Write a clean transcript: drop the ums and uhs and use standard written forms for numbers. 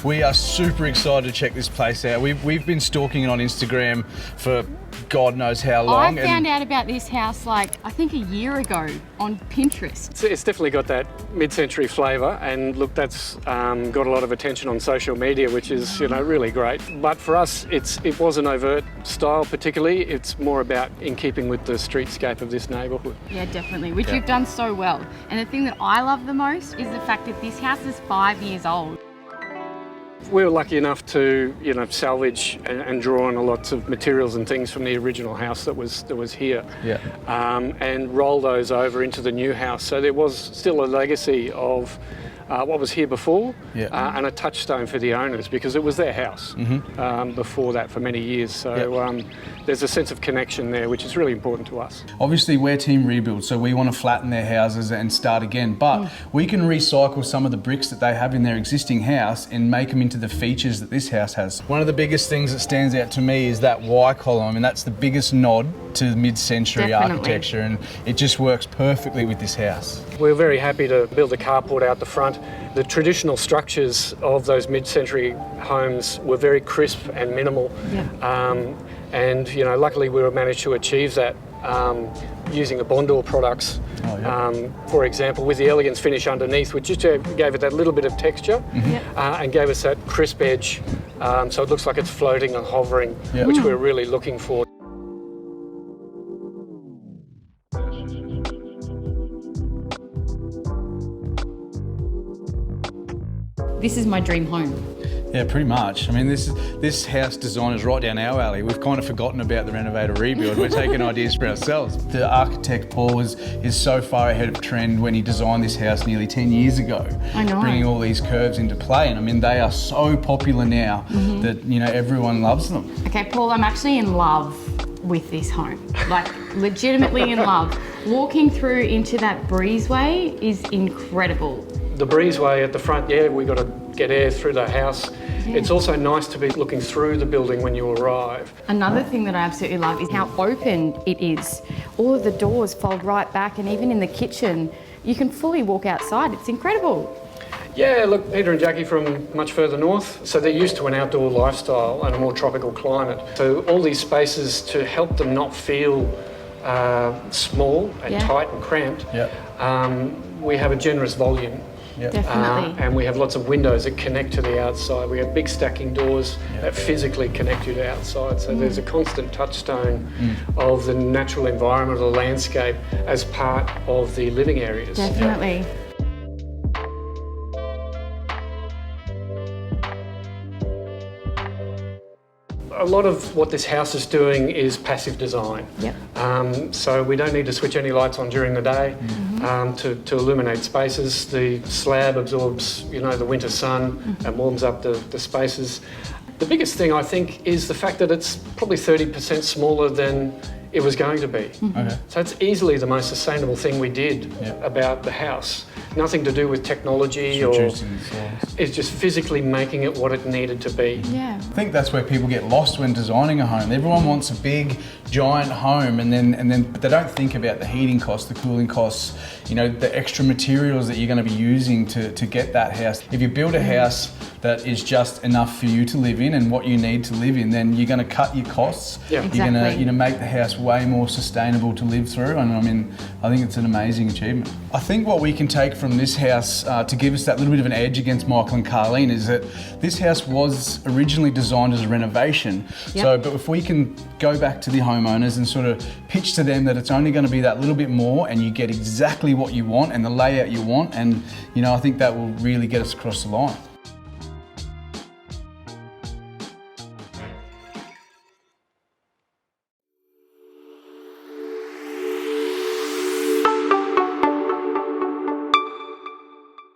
We are super excited to check this place out. We've been stalking it on Instagram for God knows how long. I found out about this house like, I think a year ago on Pinterest. It's definitely got that mid-century flavour, and look, that's got a lot of attention on social media, which is, you know, really great. But for us, it wasn't overt style particularly. It's more about in keeping with the streetscape of this neighbourhood. Yeah, definitely, which you've done so well. And the thing that I love the most is the fact that this house is 5 years old. We were lucky enough to, you know, salvage and draw on a lot of materials and things from the original house that was here, and roll those over into the new house. So there was still a legacy of what was here before, and a touchstone for the owners, because it was their house before that for many years. So there's a sense of connection there, which is really important to us. Obviously, we're Team Rebuild, so we want to flatten their houses and start again, but we can recycle some of the bricks that they have in their existing house and make them into the features that this house has. One of the biggest things that stands out to me is that Y column. I mean, that's the biggest nod to mid-century architecture, and it just works perfectly with this house. We're very happy to build a carport out the front. The traditional structures of those mid-century homes were very crisp and minimal. And, you know, luckily we managed to achieve that using the Bondor products. For example, with the Elegance finish underneath, which just gave it that little bit of texture and gave us that crisp edge, so it looks like it's floating and hovering, which we're really looking for. This is my dream home. Yeah, pretty much. I mean, this house design is right down our alley. We've kind of forgotten about the Renovate or Rebuild. We're taking ideas for ourselves. The architect, Paul, is so far ahead of trend when he designed this house nearly 10 years ago. I know. Bringing all these curves into play. And I mean, they are so popular now that, you know, everyone loves them. Okay, Paul, I'm actually in love with this home. Like, legitimately in love. Walking through into that breezeway is incredible. The breezeway at the front, we got to get air through the house. It's also nice to be looking through the building when you arrive. Another thing that I absolutely love is how open it is. All of the doors fold right back, and even in the kitchen, you can fully walk outside. It's incredible. Yeah, look, Peter and Jackie from much further north, so they're used to an outdoor lifestyle and a more tropical climate. So all these spaces, to help them not feel small and tight and cramped, we have a generous volume. Definitely. And we have lots of windows that connect to the outside. We have big stacking doors that physically connect you to outside. So there's a constant touchstone of the natural environment, the landscape, as part of the living areas. Definitely. A lot of what this house is doing is passive design. So we don't need to switch any lights on during the day to illuminate spaces. The slab absorbs, you know, the winter sun and warms up the spaces. The biggest thing, I think, is the fact that it's probably 30% smaller than it was going to be. So it's easily the most sustainable thing we did about the house. Nothing to do with technology it's just physically making it what it needed to be. I think that's where people get lost when designing a home. Everyone wants a big, giant home, but they don't think about the heating costs, the cooling costs, you know, the extra materials that you're going to be using to get that house. If you build a house that is just enough for you to live in and what you need to live in, then you're going to cut your costs. You're going to, you know, make the house way more sustainable to live through. And I mean, I think it's an amazing achievement. I think what we can take from this house to give us that little bit of an edge against Michael and Carleen is that this house was originally designed as a renovation. But if we can go back to the homeowners and sort of pitch to them that it's only going to be that little bit more and you get exactly what you want and the layout you want, and, you know, I think that will really get us across the line.